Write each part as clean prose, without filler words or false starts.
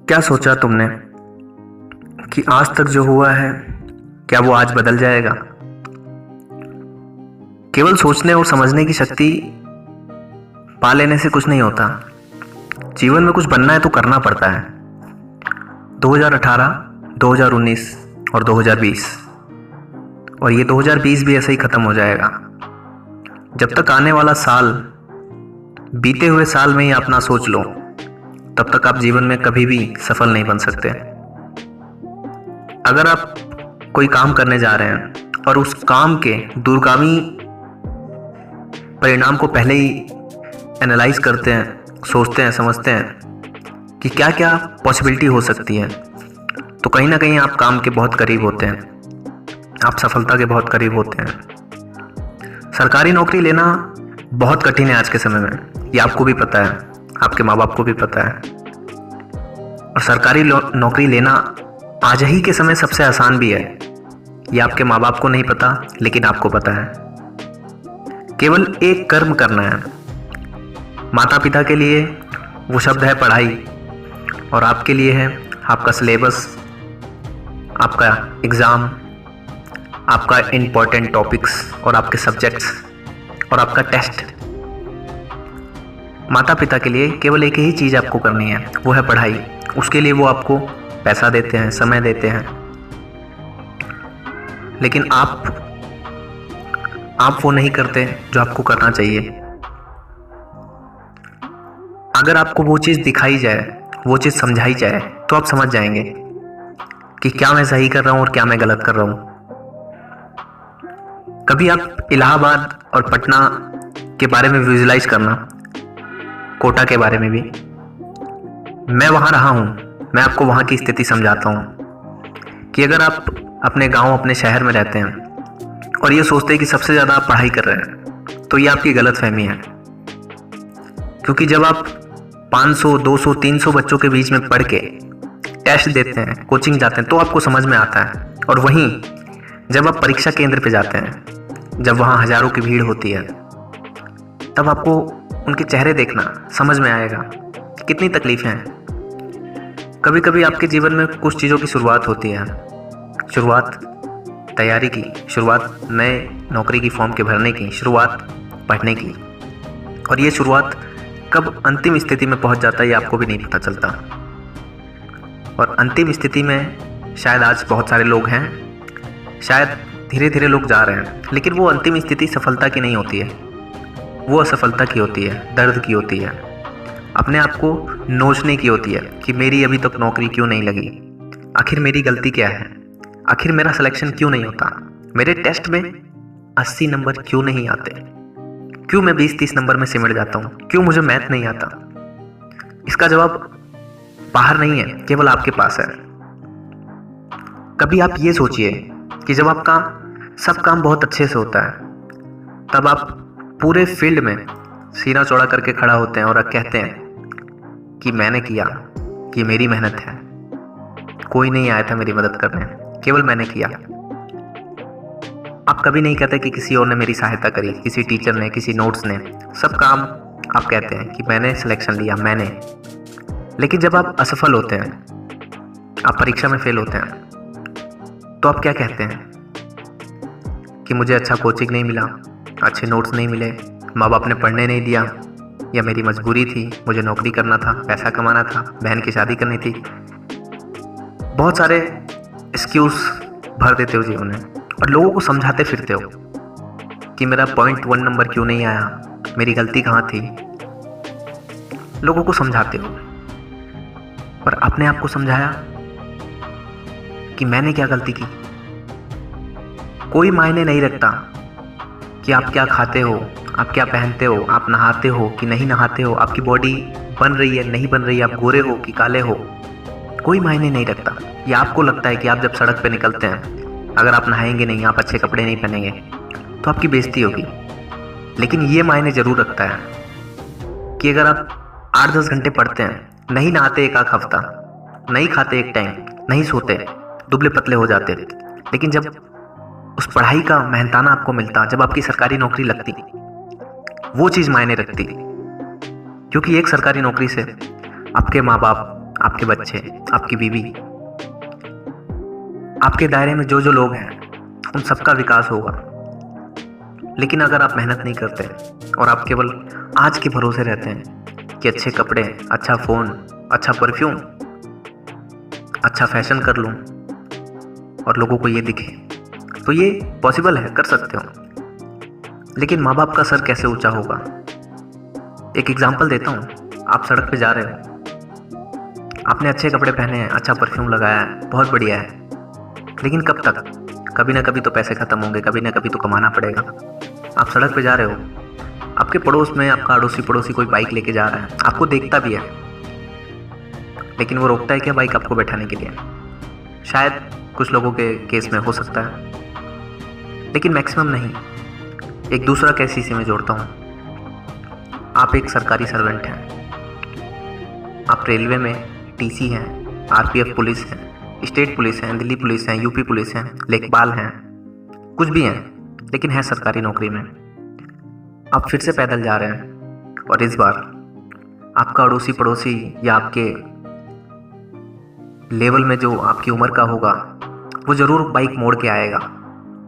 क्या सोचा तुमने कि आज तक जो हुआ है क्या वो आज बदल जाएगा? केवल सोचने और समझने की शक्ति पा लेने से कुछ नहीं होता। जीवन में कुछ बनना है तो करना पड़ता है। 2018, 2019 और 2020 और ये 2020 भी ऐसे ही खत्म हो जाएगा। जब तक आने वाला साल बीते हुए साल में ही आप ना सोच लो, तब तक आप जीवन में कभी भी सफल नहीं बन सकते। अगर आप कोई काम करने जा रहे हैं और उस काम के दूरगामी परिणाम को पहले ही एनालाइज करते हैं, सोचते हैं, समझते हैं कि क्या क्या पॉसिबिलिटी हो सकती है, तो कहीं ना कहीं आप काम के बहुत करीब होते हैं, आप सफलता के बहुत करीब होते हैं। सरकारी नौकरी लेना बहुत कठिन है आज के समय में, ये आपको भी पता है, आपके माँ बाप को भी पता है। और सरकारी नौकरी लेना आज ही के समय सबसे आसान भी है, ये आपके माँ बाप को नहीं पता लेकिन आपको पता है। केवल एक कर्म करना है। माता पिता के लिए वो शब्द है पढ़ाई, और आपके लिए है आपका सिलेबस, आपका एग्ज़ाम, आपका इम्पोर्टेंट टॉपिक्स और आपके सब्जेक्ट्स और आपका टेस्ट। माता पिता के लिए केवल एक ही चीज़ आपको करनी है, वो है पढ़ाई। उसके लिए वो आपको पैसा देते हैं, समय देते हैं, लेकिन आप वो नहीं करते जो आपको करना चाहिए। अगर आपको वो चीज़ दिखाई जाए, वो चीज़ समझाई जाए, तो आप समझ जाएंगे कि क्या मैं सही कर रहा हूँ और क्या मैं गलत कर रहा हूँ। कभी आप इलाहाबाद और पटना के बारे में विजुलाइज करना, कोटा के बारे में भी। मैं वहाँ रहा हूँ, मैं आपको वहाँ की स्थिति समझाता हूँ कि अगर आप अपने गांव, अपने शहर में रहते हैं और ये सोचते हैं कि सबसे ज़्यादा आप पढ़ाई कर रहे हैं, तो ये आपकी गलतफहमी है। क्योंकि जब आप 500, 200, 300 बच्चों के बीच में पढ़ के टेस्ट देते हैं, कोचिंग जाते हैं, तो आपको समझ में आता है। और वहीं जब आप परीक्षा केंद्र पे जाते हैं, जब वहाँ हज़ारों की भीड़ होती है, तब आपको उनके चेहरे देखना समझ में आएगा कितनी तकलीफ़ें हैं। कभी कभी आपके जीवन में कुछ चीज़ों की शुरुआत होती है, शुरुआत तैयारी की, शुरुआत नए नौकरी की फॉर्म के भरने की, शुरुआत पढ़ने की, और ये शुरुआत कब अंतिम स्थिति में पहुंच जाता है ये आपको भी नहीं पता चलता। और अंतिम स्थिति में शायद आज बहुत सारे लोग हैं, शायद धीरे धीरे लोग जा रहे हैं, लेकिन वो अंतिम स्थिति सफलता की नहीं होती है, वो असफलता की होती है, दर्द की होती है, अपने आप को नोचने की होती है कि मेरी अभी तक नौकरी क्यों नहीं लगी, आखिर मेरी गलती क्या है, आखिर मेरा सिलेक्शन क्यों नहीं होता, मेरे टेस्ट में 80 नंबर क्यों नहीं आते, क्यों मैं 20-30 नंबर में सिमट जाता हूँ, क्यों मुझे मैथ नहीं आता। इसका जवाब बाहर नहीं है, केवल आपके पास है। कभी आप ये सोचिए कि जब आपका सब काम बहुत अच्छे से होता है, तब आप पूरे फील्ड में सीना चौड़ा करके खड़ा होते हैं और आप कहते हैं कि मैंने किया, कि मेरी मेहनत है, कोई नहीं आया था मेरी मदद करने, केवल मैंने किया। आप कभी नहीं कहते कि किसी और ने मेरी सहायता करी, किसी टीचर ने, किसी नोट्स ने, सब काम आप कहते हैं कि मैंने सिलेक्शन लिया, मैंने। लेकिन जब आप असफल होते हैं, आप परीक्षा में फेल होते हैं, तो आप क्या कहते हैं कि मुझे अच्छा कोचिंग नहीं मिला, अच्छे नोट्स नहीं मिले, माँ बाप ने पढ़ने नहीं दिया, या मेरी मजबूरी थी, मुझे नौकरी करना था, पैसा कमाना था, बहन की शादी करनी थी। बहुत सारे एक्सक्यूज़ भर देते हो जीवन में और लोगों को समझाते फिरते हो कि मेरा 0.1 नंबर क्यों नहीं आया, मेरी गलती कहाँ थी। लोगों को समझाते हो, पर अपने आप को समझाया कि मैंने क्या गलती की। कोई मायने नहीं रखता कि आप क्या खाते हो, आप क्या पहनते हो, आप नहाते हो कि नहीं नहाते हो, आपकी बॉडी बन रही है नहीं बन रही है, आप गोरे हो कि काले हो, कोई मायने नहीं रखता। ये आपको लगता है कि आप जब सड़क पे निकलते हैं, अगर आप नहाएंगे नहीं, आप अच्छे कपड़े नहीं पहनेंगे, तो आपकी बेइज्जती होगी। लेकिन ये मायने ज़रूर रखता है कि अगर आप 8-10 घंटे पढ़ते हैं, नहीं नहाते एक आध हफ्ता, नहीं खाते एक टाइम, नहीं सोते, दुबले पतले हो जाते, लेकिन जब उस पढ़ाई का मेहनताना आपको मिलता, जब आपकी सरकारी नौकरी लगती, वो चीज़ मायने रखती। क्योंकि एक सरकारी नौकरी से आपके माँ बाप, आपके बच्चे, आपकी बीवी, आपके दायरे में जो जो लोग हैं उन सबका विकास होगा। लेकिन अगर आप मेहनत नहीं करते और आप केवल आज के भरोसे रहते हैं कि अच्छे कपड़े, अच्छा फ़ोन, अच्छा परफ्यूम, अच्छा फैशन कर लूँ और लोगों को ये दिखे, तो ये पॉसिबल है, कर सकते हो। लेकिन माँ बाप का सर कैसे ऊंचा होगा? एक एग्जांपल देता हूँ। आप सड़क पे जा रहे हो, आपने अच्छे कपड़े पहने हैं, अच्छा परफ्यूम लगाया है, बहुत बढ़िया है, लेकिन कब तक? कभी ना कभी तो पैसे ख़त्म होंगे, कभी ना कभी तो कमाना पड़ेगा। आप सड़क पे जा रहे हो, आपके पड़ोस में आपका अड़ोसी पड़ोसी कोई बाइक लेके जा रहा है, आपको देखता भी है, लेकिन वो रोकता है क्या बाइक आपको बैठाने के लिए? शायद कुछ लोगों के केस में हो सकता है, लेकिन मैक्सिमम नहीं। एक दूसरा केस इसी में जोड़ता हूँ। आप एक सरकारी सर्वेंट हैं, आप रेलवे में टीसी हैं, आरपीएफ पुलिस हैं, स्टेट पुलिस हैं, दिल्ली पुलिस हैं, यूपी पुलिस हैं, लेखपाल हैं, कुछ भी हैं, लेकिन है सरकारी नौकरी में। आप फिर से पैदल जा रहे हैं और इस बार आपका अड़ोसी पड़ोसी या आपके लेवल में जो आपकी उम्र का होगा वो ज़रूर बाइक मोड़ के आएगा,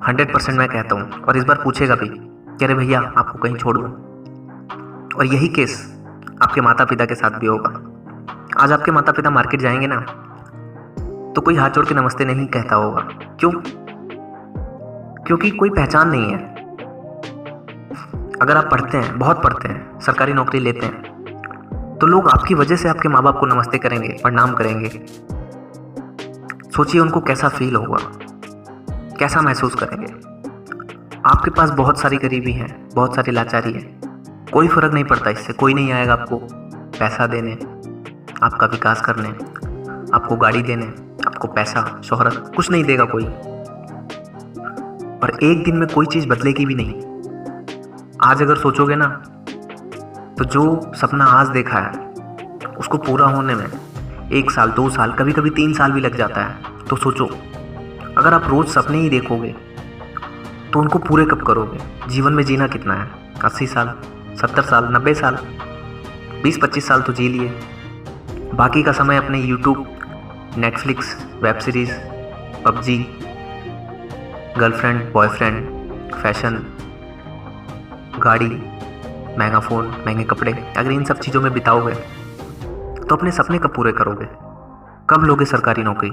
100% मैं कहता हूँ। और इस बार पूछेगा भी कि अरे भैया आपको कहीं छोड़ दूँ। और यही केस आपके माता पिता के साथ भी होगा। आज आपके माता पिता मार्केट जाएंगे ना तो कोई हाथ जोड़ के नमस्ते नहीं कहता होगा। क्यों? क्योंकि कोई पहचान नहीं है। अगर आप पढ़ते हैं, बहुत पढ़ते हैं, सरकारी नौकरी लेते हैं, तो लोग आपकी वजह से आपके माँ बाप को नमस्ते करेंगे, प्रणाम करेंगे। सोचिए उनको कैसा फील होगा, कैसा महसूस करेंगे। आपके पास बहुत सारी गरीबी है, बहुत सारी लाचारी है, कोई फर्क नहीं पड़ता इससे। कोई नहीं आएगा आपको पैसा देने, आपका विकास करने, आपको गाड़ी देने, आपको पैसा, शोहरत, कुछ नहीं देगा कोई। और एक दिन में कोई चीज़ बदलेगी भी नहीं। आज अगर सोचोगे ना तो जो सपना आज देखा है उसको पूरा होने में 1 साल, 2 साल, कभी कभी 3 साल भी लग जाता है। तो सोचो, अगर आप रोज़ सपने ही देखोगे तो उनको पूरे कब करोगे? जीवन में जीना कितना है? 80 साल, 70 साल, 90 साल, 20-25 साल तो जी लिए। बाकी का समय अपने YouTube, Netflix, web series, PUBG, girlfriend, boyfriend, fashion, गाड़ी, महंगा फ़ोन, महंगे कपड़े, अगर इन सब चीज़ों में बिताओगे तो अपने सपने कब पूरे करोगे? कब लोगे सरकारी नौकरी?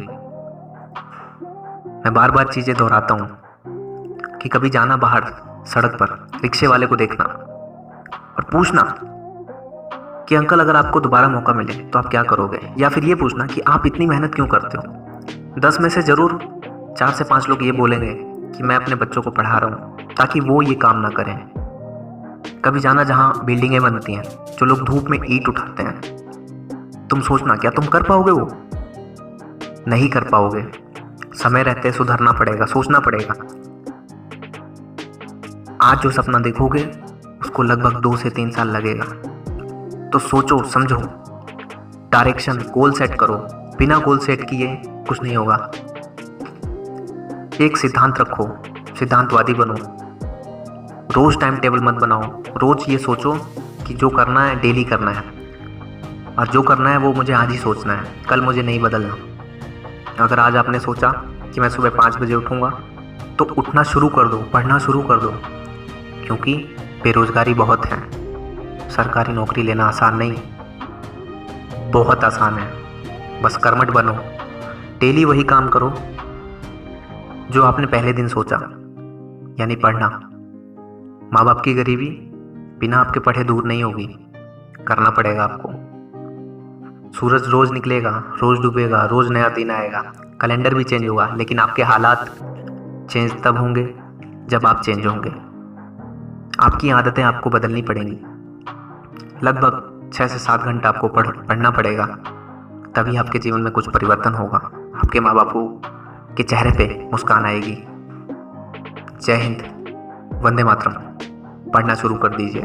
मैं बार बार चीज़ें दोहराता हूँ कि कभी जाना बाहर सड़क पर, रिक्शे वाले को देखना और पूछना कि अंकल अगर आपको दोबारा मौका मिले तो आप क्या करोगे? या फिर ये पूछना कि आप इतनी मेहनत क्यों करते हो? 10 में से ज़रूर 4 से 5 लोग ये बोलेंगे कि मैं अपने बच्चों को पढ़ा रहा हूँ ताकि वो ये काम ना करें। कभी जाना जहाँ बिल्डिंगें बनती हैं, जो लोग धूप में ईंट उठाते हैं। तुम सोचना क्या तुम कर पाओगे? वो नहीं कर पाओगे। समय रहते सुधरना पड़ेगा, सोचना पड़ेगा। आज जो सपना देखोगे उसको लगभग 2 से 3 साल लगेगा। तो सोचो, समझो, डायरेक्शन, गोल सेट करो। बिना गोल सेट किए कुछ नहीं होगा। एक सिद्धांत रखो, सिद्धांतवादी बनो। रोज टाइम टेबल मत बनाओ। रोज ये सोचो कि जो करना है डेली करना है, और जो करना है वो मुझे आज ही सोचना है, कल मुझे नहीं बदलना। अगर आज आपने सोचा कि मैं सुबह 5 बजे उठूँगा तो उठना शुरू कर दो, पढ़ना शुरू कर दो, क्योंकि बेरोज़गारी बहुत है। सरकारी नौकरी लेना आसान नहीं, बहुत आसान है। बस कर्मठ बनो, डेली वही काम करो जो आपने पहले दिन सोचा, यानी पढ़ना। माँ बाप की गरीबी बिना आपके पढ़े दूर नहीं होगी, करना पड़ेगा आपको। सूरज रोज़ निकलेगा, रोज़ डूबेगा, रोज़ नया दिन आएगा, कैलेंडर भी चेंज होगा, लेकिन आपके हालात चेंज तब होंगे जब आप चेंज होंगे। आपकी आदतें आपको बदलनी पड़ेंगी। लगभग 6 से 7 घंटा आपको पढ़ना पड़ेगा, तभी आपके जीवन में कुछ परिवर्तन होगा। आपके माँ बापू के चेहरे पे मुस्कान आएगी। जय हिंद, वंदे मातरम। पढ़ना शुरू कर दीजिए।